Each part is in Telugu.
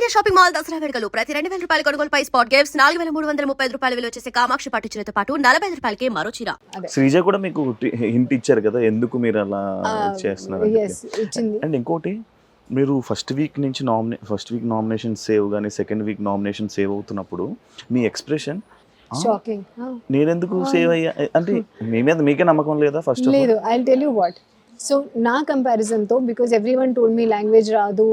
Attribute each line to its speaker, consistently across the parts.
Speaker 1: ఇండియా షాపింగ్ మాల్ దసరా వేడుకలు ప్రతి 2,000 రూపాయల కొనుగోలుపై స్పాట్ గిఫ్ట్స్ 4,335 రూపాయల విలువ చేసే కామాక్షి పట్టు చీరతో పాటు 45 రూపాయలకి మరో చీర.
Speaker 2: శ్రీజ కూడా మీకు హింట్ ఇచ్చారు కదా ఎందుకు మీరు అలా చేస్తున్నారు అండ్ ఇంకోటి మీరు ఫస్ట్ వీక్ నామినేషన్ సేవ్ కానీ సెకండ్ వీక్ నామినేషన్ సేవ్ అవుతున్నప్పుడు మీ ఎక్స్ప్రెషన్
Speaker 3: షాకింగ్.
Speaker 2: నేనెందుకు సేవ్ అయ్యా అంటే మీ మీద మీకే నమ్మకం లేదా? ఫస్ట్
Speaker 3: లేదు, I will tell you what. So నా కంపారిజన్ తో because everyone told me language రాదు,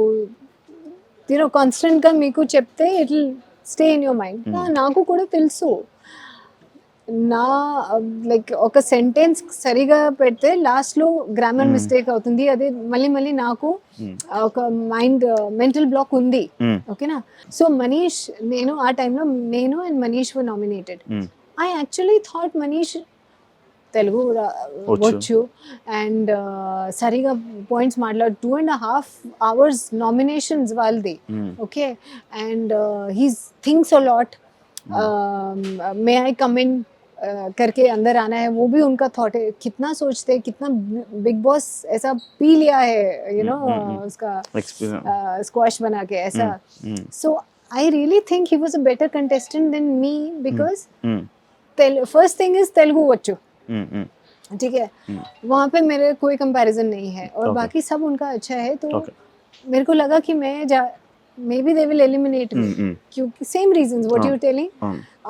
Speaker 3: కాన్స్టెంట్ గా మీకు చెప్తే it will stay in your mind. నాకు కూడా తెలుసు, నా లైక్ ఒక సెంటెన్స్ సరిగా పెడితే లాస్ట్ లో గ్రామర్ మిస్టేక్ అవుతుంది. అదే మళ్ళీ నాకు ఒక మెంటల్ బ్లాక్ ఉంది. ఓకేనా? సో మనీష్, నేను ఆ టైంలో నేను and Manish were nominated. I actually thought Manish Telugu వచ్చు అండ్ సరిగా పాయింట్స్ మాట్లాడు 2.5 hours నామినేషన్స్ వాళ్ళది. Okay, and he's thinks a lot, may I come in करके अंदर आना है, वो भी उनका थॉट है. कितना सोचते, कितना बिग बॉस ऐसा पी लिया है, यू नो, उसका स्क्वाश बना के ऐसा. So I really think he was a better contestant than me because first thing is Telugu वच्चू. ठीक है, वहाँ पे मेरे कोई कंपैरिजन नहीं है और बाकी सब उनका अच्छा है. तो मेरे को लगा कि मैं maybe they will eliminate me, क्योंकि same reasons what you are telling.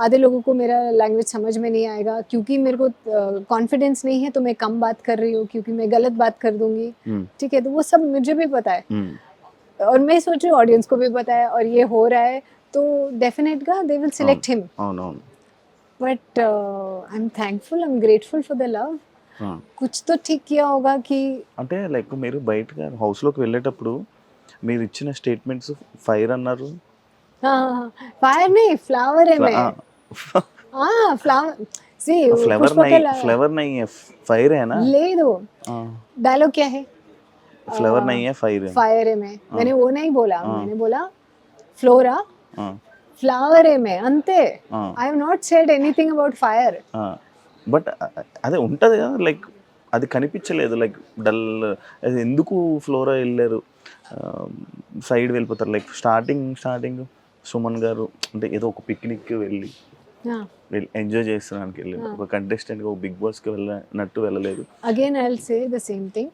Speaker 3: आधे लोगों को मेरा लैंग्वेज समझ में नहीं आएगा क्योंकि मेरे को कॉन्फिडेंस नहीं है, तो मैं कम बात कर रही हूँ क्योंकि मैं गलत बात कर दूंगी. ठीक है, तो वो सब मुझे भी पता है और मैं सोच रही हूँ ऑडियंस को भी पता है और ये हो रहा है, तो डेफिनेट गा they will select him. But I am thankful, I am grateful for the love. कुछ तो ठीक किया होगा कि
Speaker 2: అంటే లైక్ మీరు బయటగా హౌస్ లోకి వెళ్ళేటప్పుడు మీరు ఇచ్చిన స్టేట్మెంట్స్ ఫైర్ అన్నారు.
Speaker 3: फायर नहीं, फ्लावर है मैं. हाँ, फ्लावर. सी
Speaker 2: फ्लेवर नहीं है, फायर है ना.
Speaker 3: ले दो. डायलॉग क्या है?
Speaker 2: फ्लेवर नहीं है, फायर है.
Speaker 3: फायर है मैं. मैंने वो नहीं बोला, मैंने बोला फ्लोरा ఫ్లవర్ ఏమే అంతే. I have not said anything about fire.
Speaker 2: But అదే ఉంటది కదా, లైక్ అది కనిపించలేదు, లైక్ డల్. అది ఎందుకు ఫ్లోరా వెళ్ళారు, సైడ్ వెళ్ళిపోతారు. లైక్ స్టార్టింగ్ సుమన్ గారు అంటే ఏదో ఒక పిక్నిక్ వెళ్ళి ఎంజాయ్ చేస్తున్నానికి వెళ్ళి ఒక కంటెస్టెంట్ గా బిగ్ బాస్ కి వెళ్ళినట్టు వెళ్ళలేదు.
Speaker 3: Again I will say the same thing.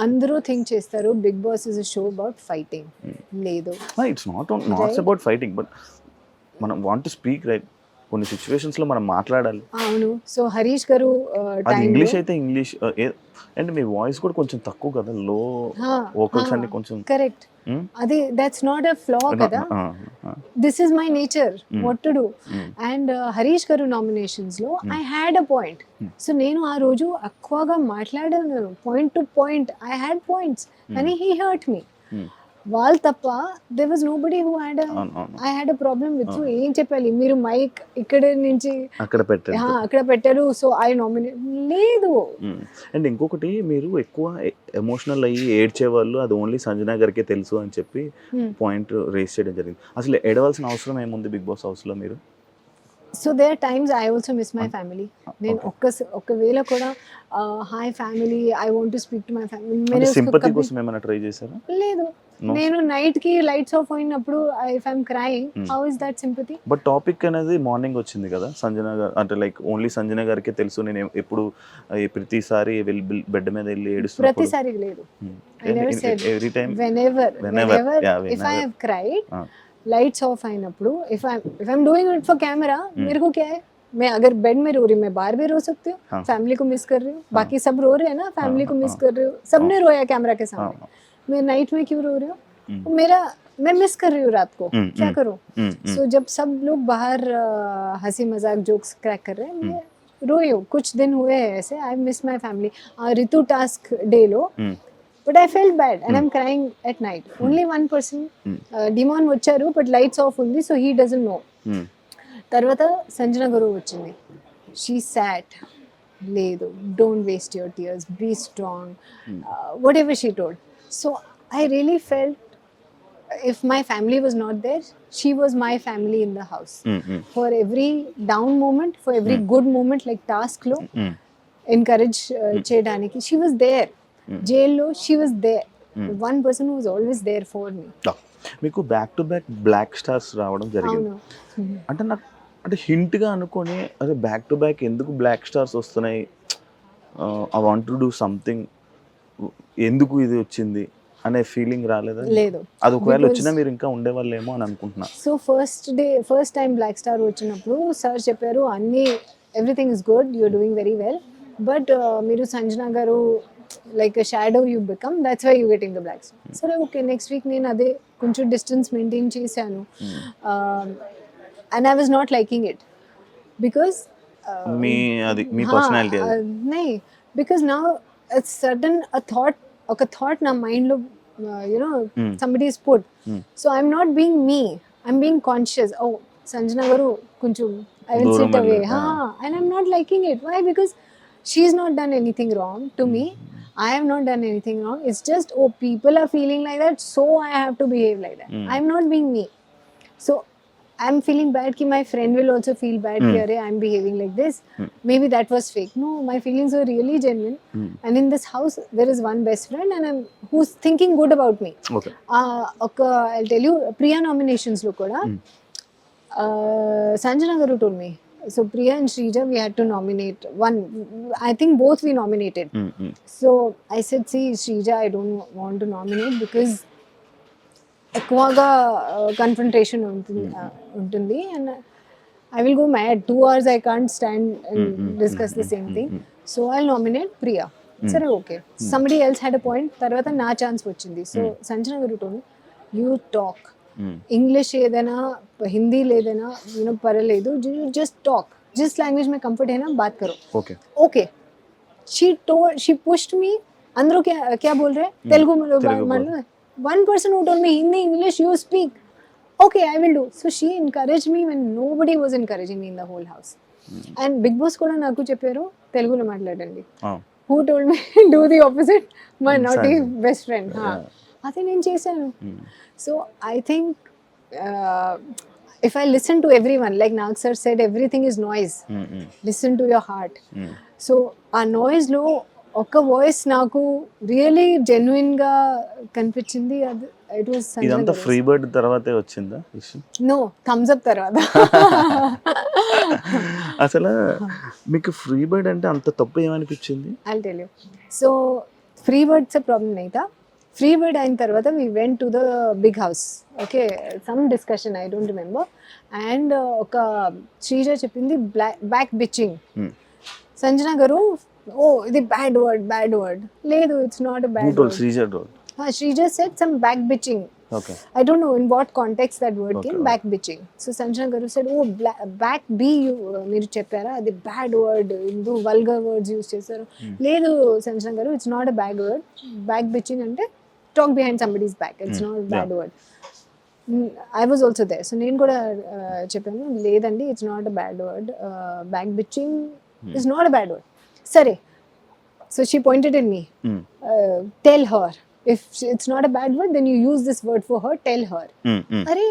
Speaker 3: అందరూ థింక్ చేస్తారు Bigg Boss is a show about fighting. లేదు,
Speaker 2: it's not about fighting, but మనం వాంట్ టు స్పీక్ రైట్. కొన్ని సిచ్యువేషన్స్ లో మనం మాట్లాడాలి.
Speaker 3: అవును. సో హరీష్ గారు
Speaker 2: ఇంగ్లీష్ అయితే ఇంగ్లీష్, అండ్ మీ వాయిస్ కూడా కొంచెం తక్కువ కదా, లో వోకల్స్ అన్ని కొంచెం.
Speaker 3: కరెక్ట్, అది దట్స్ నాట్ ఎ ఫ్లా కదా. This is my nature, what to do. And Harish గారు నామినేషన్స్ లో I had a point. So నేను ఆ రోజు ఎక్కువగా మాట్లాడాను, point to point. I had points కానీ హీ హర్ట్ మీ. వాళ్ళు తప్ప there was nobody who had I had a problem with. So ఏం చెప్పాలి, మీరు మైక్ ఇక్కడ నుంచి అక్కడ పెట్టారు, సో ఐ నామినేట్ లేదు.
Speaker 2: అండ్ ఇంకొకటి, మీరు ఎక్కువ ఎమోషనల్ అయ్యి ఏడ్చేవాళ్ళు, అది ఓన్లీ సంజన గారికే తెలుసు అని చెప్పి పాయింట్ రేస్ చేయడం జరిగింది. అసలు ఏడవలసిన అవసరం ఏముంది బిగ్ బాస్ హౌస్ లో మీరు?
Speaker 3: So there times I also miss my family. నేను ఒకవేళ కూడా hi family, I want to speak to my family.
Speaker 2: Sympathy కోసం ఏమైనా ట్రై చేశారా?
Speaker 3: లేదు, నేను నైట్ కి లైట్స్ ఆఫ్ అయినప్పుడు if I am crying, how is that sympathy?
Speaker 2: But topic అనేది మార్నింగ్ వచ్చింది కదా సంజన గారు, అంటే లైక్ ఓన్లీ సంజన గారికే తెలుసు. నేను ఎప్పుడు ప్రతిసారి బెడ్ మీద వెళ్ళి ఏడుస్తున్నా?
Speaker 3: ప్రతిసారి లేదు. I never said.
Speaker 2: Every time,
Speaker 3: whenever if I have cried, lights off అయినప్పుడు if I'm doing it for camera, मेरे को क्या है, मैं अगर बेड में रो रही हूँ, मैं बाहर भी रो सकती हूँ. फैमिली को मिस कर रही हूँ, बाकी सब रो रहे हैं ना, फैमिली को मिस कर रही हूँ. सबने रोया कैमरा के सामने, मैं नाइट में क्यों रो रही हूँ? मैं मिस कर रही हूँ रात को, क्या करूँ? सो जब सब लोग बाहर हंसी मजाक जोक्स क्रैक कर रहे हैं, मैं रोई हूँ. कुछ दिन हुए हैं ऐसे, I miss my family. Ritu task day low, but I felt bad and I'm crying at night. Only one person, Demon వచ్చారు, but lights off ఉంది, so he doesn't know. తర్వాత సంజన గారు వచ్చింది. She sat, లేదు, don't waste your tears, be strong, whatever she told. So I really felt if my family was not there, she was my family in the house. For every down moment, for every good moment, like task lo encourage చేయడానికి, she was there. Jail lo, she was there. One person who was always there for me.
Speaker 2: మీకు back to back black stars రావడం జరిగింది.
Speaker 3: అవును.
Speaker 2: అంటే నాకు అంటే హింట్‌గా అనుకోని అరే బ్యాక్ టు బ్యాక్ ఎందుకు బ్లాక్ స్టార్స్ వస్తున్నాయి? I want to do something, ఎందుకు ఇది వచ్చింది అనే ఫీలింగ్ రాలేదా?
Speaker 3: లేదు.
Speaker 2: అది ఒకవేళ
Speaker 3: Because-
Speaker 2: వచ్చినా మీరు ఇంకా ఉండేవాళ్ళేమో అని అనుకుంటున్నా.
Speaker 3: So first time black star వచ్చినప్పుడు సార్ చెప్పారు అన్నీ everything is good, you are doing very well, but మీరు Sanjana garu like shadow you become, that's why you getting the black star. సరే ఓకే, నెక్స్ట్ వీక్ నేను అదే కొంచెం డిస్టెన్స్ మెయింటైన్ చేశాను, and I was not liking it because
Speaker 2: మీ మీ పర్సనాలిటీ అది.
Speaker 3: नहीं, because now it's sudden a thought, ఒక థాట్ నా మైండ్లో you know somebody is put, so I'm not being me, I'm being conscious. Oh Sanjana garu కొంచెం ఐ విల్
Speaker 2: దూరం
Speaker 3: సిట్ అవే,
Speaker 2: వెళ్ళాలి.
Speaker 3: And I'm not liking it. Why? Because she is not done anything wrong to me, I have not done anything wrong. It's just, oh, people are feeling like that, so I have to behave like that. I'm not being me. So I'm feeling bad ki my friend will also feel bad ki arey I'm behaving like this. Maybe that was fake. No, my feelings were really genuine. And in this house there is one best friend and who's thinking good about me.
Speaker 2: Okay.
Speaker 3: I'll tell you, Priya nominations lo kuda Sanjana garu told me. So Priya and Shrija, we had to nominate one. I think both we nominated. So I said, see Shrija, I don't want to nominate because ఎక్కువగా కన్ఫ్రంటేషన్ ఉంటుంది and I will go mad 2 hours. I can't stand and discuss the same thing. So I'll nominate Priya. సరే okay, somebody else had a point. తర్వాత నా ఛాన్స్ వచ్చింది. సో సంజన గారు told me, you talk. English ఏదైనా హిందీ లేదైనా పర్వాలేదు, జస్ట్ టాక్, जिस लैंग्वेज में कंफर्ट है ना बात करो.
Speaker 2: Okay.
Speaker 3: Okay, she pushed me. अंदर क्या बोल रहे हैं? तेलुगु में one person who told me Hindi, English, you speak. Okay, I will do. So she encouraged me when nobody was encouraging me in the whole house. And Big Boss kuda naku chepparu Telugulo maatladandi. Who told me do the opposite? My naughty best friend. Adi nenu chesanu. So I think if I listen to everyone, like Nag sir said, everything is noise. Listen to your heart. So a noise lo ఒక వాయిస్ నాకు రియలీ జెన్యున్ గా కనిపించింది. అది ఇట్ వాస్
Speaker 2: ఇదంతా ఫ్రీ బర్డ్ తర్వాతే వచ్చిందా విషయం?
Speaker 3: నో, థమ్స్ అప్ తర్వాత.
Speaker 2: అసలు మీకు ఫ్రీ బర్డ్ అంటే అంత తప్పు ఏమనిపించింది?
Speaker 3: I'll tell you. So free bird సే ప్రాబ్లం नहीं था. ఫ్రీ బర్డ్ అయిన తర్వాత we went to the big house. Okay, some discussion I don't remember. And ఒక శ్రీజ చెప్పింది బ్యాక్ బిచ్చింగ్. సంజన గారు, ఓ ఇది బ్యాడ్ వర్డ్. లేదు, it's not a bad word. Shrija said some back bitching.
Speaker 2: Okay.
Speaker 3: I don't know in what context that word came, back bitching. So Sanjana garu said, oh, back B మీరు చెప్పారా, అది బ్యాడ్ వర్డ్, ఇందు వల్గర్ వర్డ్స్ యూస్ చేశారు. లేదు Sanjana garu, it's not a bad word. Back bitching అంటే talk behind somebody's back, it's not bad word. I was also there. So నేను కూడా చెప్పాను, లేదండి, it's not a bad word, back bitching is not a bad word. సరే, so she pointed at me. Tell her, if it's not a bad word, then you use this word for her. Tell her. अरे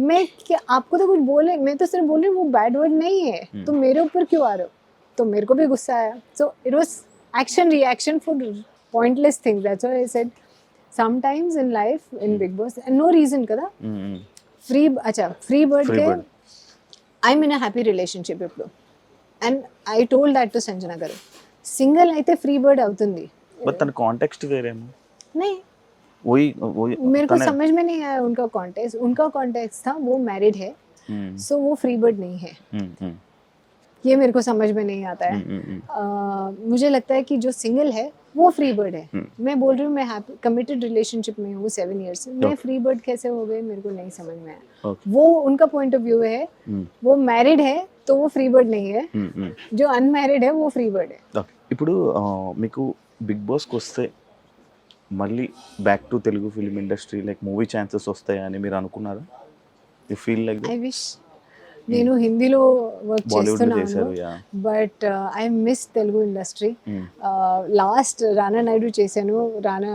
Speaker 3: मैं क्या आपको तो कुछ बोले, मैं तो सिर्फ बोल रही हूँ वो बैड वर्ड नहीं है, तो मेरे ऊपर क्यों आ रहे हो? तो मेरे को भी गुस्सा आया. So it was action reaction for pointless things. That's why I said sometimes in life, in Big Boss, and no reason kada. Free bird ke I'm in a happy relationship ఇప్పుడు. And I told that to Sanjana garu. Single అయితే ఫ్రీ బర్డ్ అవుతుంది.
Speaker 2: బట్ తన కాంటెక్స్ట్ వేరేమో.
Speaker 3: नहीं,
Speaker 2: वही
Speaker 3: मेरे को समझ में नहीं आया उनका कॉन्टेक्स्ट था वो मैरिड है, सो वो फ्री बर्ड नहीं है. ये मेरे को समझ में नहीं आता है. मुझे लगता है कि जो सिंगल है वो फ्री बर्ड है. मैं बोल रही हूँ मैं कमिटेड रिलेशनशिप में हूँ 7 years से. मैं फ्री बर्ड कैसे हो गई मेरे को नहीं समझ में आया. वो उनका पॉइंट ऑफ व्यू है. वो मैरिड है तो वो फ्री बर्ड नहीं है. जो अनमैरिड है वो फ्री बर्ड है.
Speaker 2: ఇప్పుడు మీకు బిగ్ బాస్కి వస్తే మళ్ళీ back to Telugu film industry like movie chances వస్తాయని మీరు అనుకున్నారా? You feel like
Speaker 3: I wish. నేను హిందీలో వర్క్ చేస్తున్నాను, but I miss Telugu industry. Last Rana Naidu చేశాను. Rana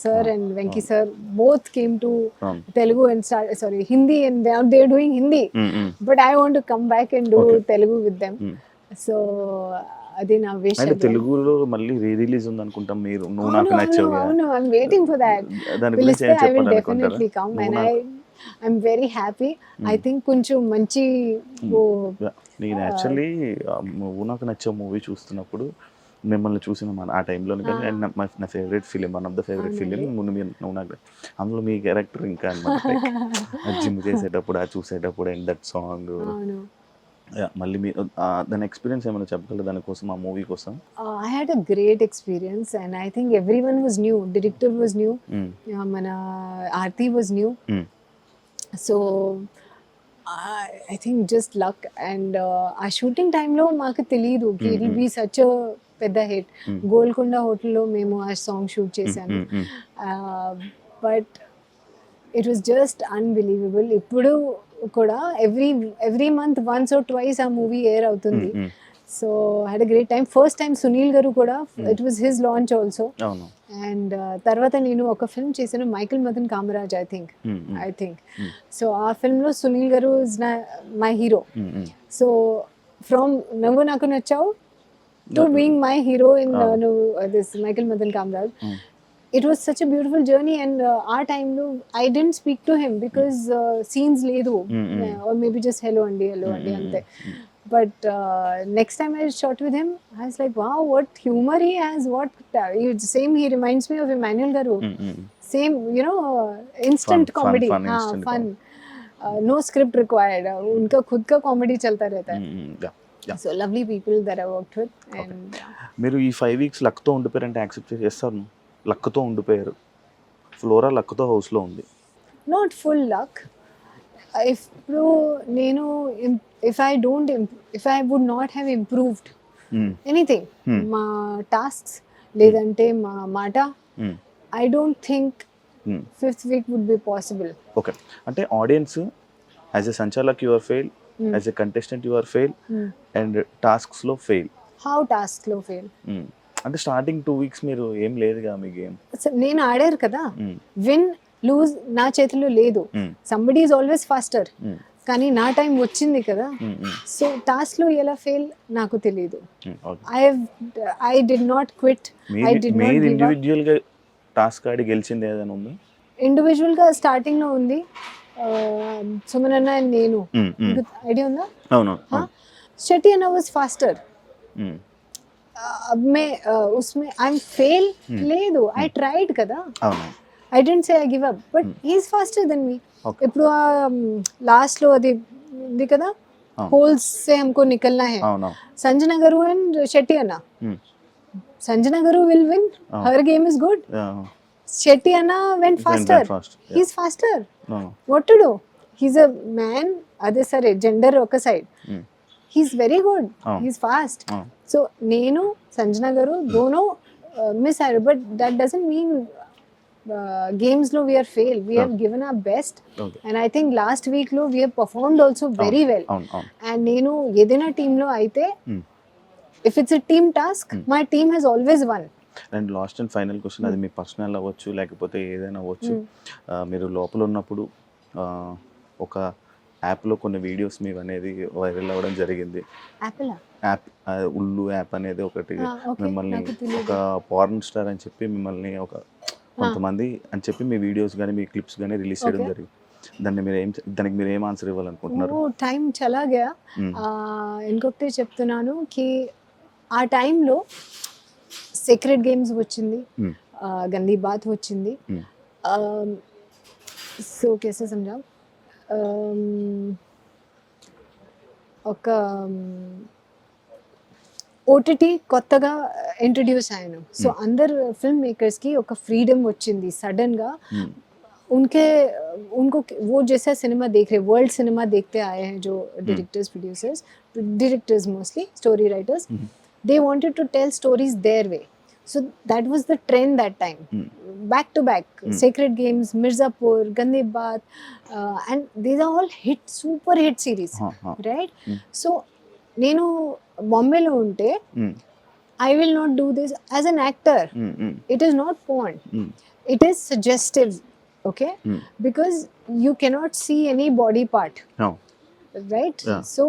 Speaker 3: sir and Venky sir both came to Telugu and Hindi, and they are doing Hindi, but I want to come back and do Telugu with them. So అది నా విష్.
Speaker 2: అంటే తెలుగులో మళ్ళీ రీ రిలీజ్ ఉంది అనుకుంటాం మీరు నువ్వు నాకు నచ్చావు
Speaker 3: అవును, ఐఎమ్ వెయిటింగ్ ఫర్ దాట్.
Speaker 2: దాని గురించి
Speaker 3: పిలిస్తే
Speaker 2: ఏం
Speaker 3: ఐ విల్
Speaker 2: చెప్పాలనుకుంటారా
Speaker 3: definitely come and I'm very happy. I
Speaker 2: Hmm.
Speaker 3: Think కొంచెం మంచి
Speaker 2: నేను యాక్చువల్లీ నువ్వు నాకు నచ్చే మూవీ చూస్తున్నప్పుడు మిమ్మల్ని చూసిన ఆ టైంలో కానీ అండ్ నా favourite film one of the favourite film నువ్వు నాకు అందులో మీ క్యారెక్టర్ ఇంకా అనమాట జిమ్ చేసేటప్పుడు ఆ చూసేటప్పుడు అండ్ దట్ సాంగ్
Speaker 3: అవును.
Speaker 2: మళ్ళీ మీ దాని ఎక్స్పీరియన్స్ ఏమైనా చెప్పగలరు దానికోసం ఆ మూవీ కోసం
Speaker 3: I had a great experience and I think everyone was new. Director was new. మన Aarti was new. So I think just luck and ఆ షూటింగ్ టైంలో మాకు తెలియదు it will be such a పెద్ద హిట్. గోల్కొండ హోటల్లో మేము ఆ సాంగ్ షూట్ చేశాను. But it was just unbelievable. ఇప్పుడు కూడా every month once or twice ఆ మూవీ ఎయిర్ అవుతుంది. So had a great time. First time Sunil garu కూడా it was his launch also.
Speaker 2: అవును
Speaker 3: అండ్ తర్వాత నేను ఒక ఫిల్మ్ చేశాను, Michael Madan Kamaraj I think. So ఆ ఫిల్మ్లో సునీల్ గారు is my hero. So from నువ్వు నాకు నచ్చావు to being my hero in this Michael Madan Kamaraj. It was such a beautiful journey and our time lo I didn't speak to him because scenes ledu or maybe just hello andi ante. But next time I shot with him I was like wow what humor he has, what same he reminds me of Emmanuel Garu. Same you know instant comedy, fun. No script required, unka khud ka comedy chalta rehta hai. So lovely people that I worked with. And
Speaker 2: మీరు ఈ 5 weeks లక్తో ఉండిపోయారంటే యాక్సెప్ట్ చేస్తారు. లక్తో ఉండిపోయారు, ఫ్లోరా లక్తో హౌస్లో ఉంది.
Speaker 3: Not full luck. ఇప్పుడు నేను if I would not have improved anything మా టాస్క్స్ లేదంటే మా మాట, I don't think 5th week would be possible.
Speaker 2: Okay, అంటే audience as a sanchalak you are fail, as a contestant you are fail and టాస్క్స్లో ఫెయిల్.
Speaker 3: హౌ టాస్క్లో ఫెయిల్?
Speaker 2: అంటే స్టార్టింగ్ 2 weeks మీరు ఏం లేదుగా మీ గేమ్.
Speaker 3: నేను ఆడారు కదా, విన్ లూజ్ నా చేతిలో లేదు. సంబడీ ఈజ్ ఆల్వేస్ ఫాస్టర్, కానీ నా టైం వచ్చింది కదా. సో టాస్క్ లో ఎలా ఫెయిల్ నాకు తెలియదు. I did not quit, I did not give up.
Speaker 2: Individual గా టాస్క్ ఆడి గెలిచింది ఏదైనా ఉంది?
Speaker 3: ఇండివిడ్యువల్ గా స్టార్టింగ్ లో ఉంది, సుమన్ అన్న అండ్ నేను. ఐడియా ఉందా?
Speaker 2: అవును.
Speaker 3: శెట్టి అన్న వాజ్ ఫాస్టర్. अब मैं उसमें आई एम फेल లేదు, ఐ ట్రైడ్ కదా. I don't say I give up, but he is faster than me. ఇప్పుడు లాస్ట్ లో అది ఉంది కదా, होल्स से हमको निकलना है. संजना गारू and Shetty Anna. Sanjana Garu will win. Her game is good. Shetty Anna went faster. He's faster. What to do? He's a man. అదే సరే జెండర్ ఒక side. He's very good. He's fast. So నేను సంజన గారు దోనో మిస్ అయ్యారు, but that doesn't mean games lo we are fail. We have given our best. And I think last week lo we have performed also very well. And నేను ఏదైనా టీమ్ లో అయితే if it's a team task, my team has always won.
Speaker 2: And last and final question, అది మీ పర్సనల్ అవ్వచ్చు లేకపోతే ఏదైనా అవ్వచ్చు. మీరు లోపల ఉన్నప్పుడు ఒక యాప్లో కొన్ని వీడియోస్ మీవి అనేది వైరల్ అవ్వడం జరిగింది. యాప్ ఉల్లు యాప్ అనేది ఒకటి, మిమ్మల్ని ఒక పార్న్ స్టార్ అని చెప్పి మిమ్మల్ని ఒక కొంతమంది అని చెప్పి మీ వీడియోస్ కానీ మీ క్లిప్స్ కానీ రిలీజ్ చేయడం జరిగింది. దానికి మీరు ఏం ఆన్సర్ ఇవ్వాలనుకుంటున్నారు?
Speaker 3: టైం చలా గయా. ఇంకొకటి చెప్తున్నాను కి ఆ టైంలో సీక్రెట్ గేమ్స్ వచ్చింది, గందీ బాత్ వచ్చింది. సో కేసే సమझाओ, ఒక ఓటీటీ కొత్తగా ఇంట్రడ్యూస్ అయ్యాను. సో అందరు ఫిల్మ్ మేకర్స్కి ఒక ఫ్రీడమ్ వచ్చింది సడన్గా. उनको वो जैसा सिनेमा देख रहे, वर्ल्ड सिनेमा देखते आए हैं जो directors mostly story writers, they wanted to tell stories their way. So that was the trend that time. Back to back, Sacred Games, Mirzapur, Gandhi Baat, and these are all super hit series, right? So nenu Bombay lo unte, I will not do this as an actor. It is not porn. It is suggestive, okay? Because you cannot see any body part, right? So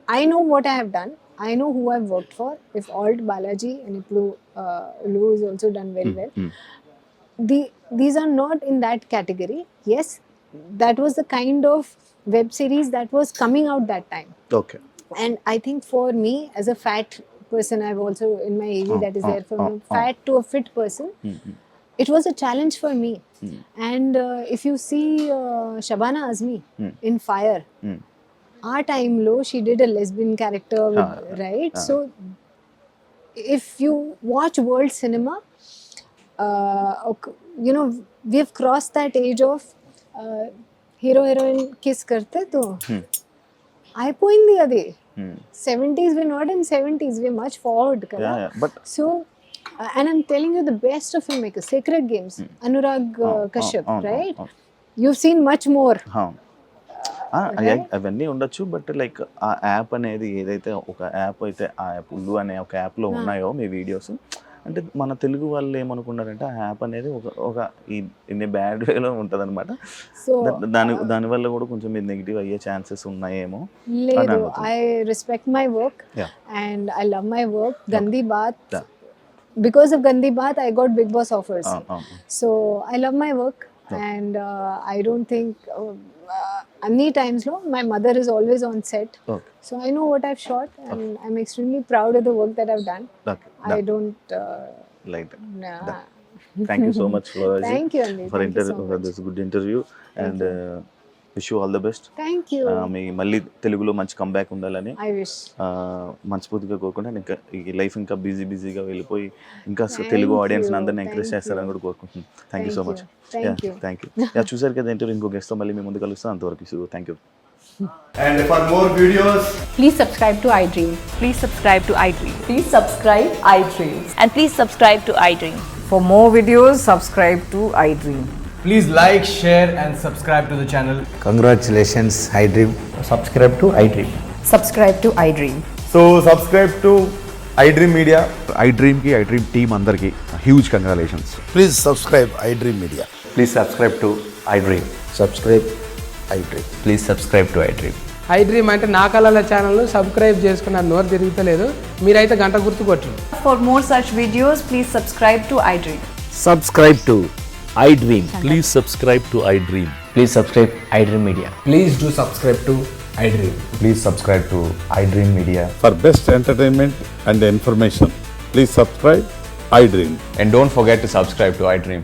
Speaker 3: I know what I have done. I know who I've worked for. If Alt Balaji and Iplu Lou is also done very well. These are not in that category. Yes, that was the kind of web series that was coming out that time.
Speaker 2: Okay
Speaker 3: And I think for me, as a fat person, I've also in my AV that is there for me, fat to a fit person, it was a challenge for me. And if you see Shabana Azmi in Fire, our time low, she did a lesbian character, right? So if you watch world cinema, you know, we have crossed that age of hero heroine kiss karte to అయిపోయింది అది 70s. we're not in 70s, we're much forward kada.
Speaker 2: But
Speaker 3: So and I'm telling you, the best of filmmakers, Sacred Games, Anurag Kashyap, right? You've seen much more.
Speaker 2: అవన్నీ ఉండొచ్చు బట్ లైక్ ఆ యాప్ అనేది ఏదైతే ఒక యాప్ అయితే ఆ యాప్ ఉల్లు అనే ఒక యాప్లో ఉన్నాయో మీ వీడియోస్, అంటే మన తెలుగు వాళ్ళు ఏమనుకున్నారంటే ఆ యాప్ అనేది ఒక ఇన్ని బ్యాడ్ వేలో ఉంటుంది అనమాట.
Speaker 3: So
Speaker 2: దానివల్ల కూడా కొంచెం మీరు నెగిటివ్ అయ్యే ఛాన్సెస్ ఉన్నాయేమో.
Speaker 3: లేదు, I respect my work.
Speaker 2: Yeah.
Speaker 3: And I love my work. Gandhi Baat, because of Gandhi Baat I got Big Boss offers. So I love my work. And I don't think any times no, my mother is always on set.
Speaker 2: Okay.
Speaker 3: So I know what I've shot, and I'm extremely proud of the work that I've done.
Speaker 2: Okay.
Speaker 3: I don't
Speaker 2: Like that.
Speaker 3: nah.
Speaker 2: Thank you so much for
Speaker 3: Thank you, Andy.
Speaker 2: for
Speaker 3: Thank you so much.
Speaker 2: this good interview and wish you all the best.
Speaker 3: Thank you.
Speaker 2: మీ మళ్ళీ తెలుగులో మంచి కంబ్యాక్ ఉండాలని
Speaker 3: I wish.
Speaker 2: మనస్ఫూర్తిగా కోరుకుంటే ఇంకా ఈ లైఫ్ ఇంకా బిజీగా వెళ్ళిపోయి ఇంకా తెలుగు ఆడియన్స్ అందరిని ఎంకరేజ్ చేస్తారని కూడా కోరుకుంటున్నాను. Thank you so much.
Speaker 3: Thank you.
Speaker 2: Thank you. చూసారు కదా ఇంటర్వ్యూ, ఇంకో గెస్ట్తో మళ్ళీ మీ ముందు కలుస్తాను. అంతవరకు thank you.
Speaker 4: And for more videos,
Speaker 5: Please subscribe to iDream.
Speaker 6: Please subscribe to iDream.
Speaker 5: Please subscribe iDream.
Speaker 6: And please subscribe to iDream.
Speaker 5: For more videos, subscribe to iDream.
Speaker 4: please like, share and subscribe to the channel.
Speaker 7: Congratulations, iDream.
Speaker 8: Subscribe to iDream.
Speaker 5: Subscribe to iDream.
Speaker 4: So subscribe to iDream Media.
Speaker 9: iDream team అందరికి huge congratulations.
Speaker 7: Please subscribe iDream Media.
Speaker 8: Please subscribe to iDream.
Speaker 7: Subscribe iDream.
Speaker 8: Please subscribe to iDream.
Speaker 10: iDream అంటే నా కళల ఛానల్ను సబ్స్క్రైబ్ చేసుకున్న నోరు తిరుగుతలేదు, మీరైతే గంట గుర్తు కొట్టండి.
Speaker 6: For more such videos, please subscribe to iDream.
Speaker 8: Subscribe to iDream.
Speaker 11: Please subscribe to iDream.
Speaker 8: Please subscribe iDream Media.
Speaker 4: Please do subscribe to iDream.
Speaker 8: Please subscribe to iDream Media.
Speaker 9: For best entertainment and information, please subscribe iDream.
Speaker 8: And don't forget to subscribe to iDream.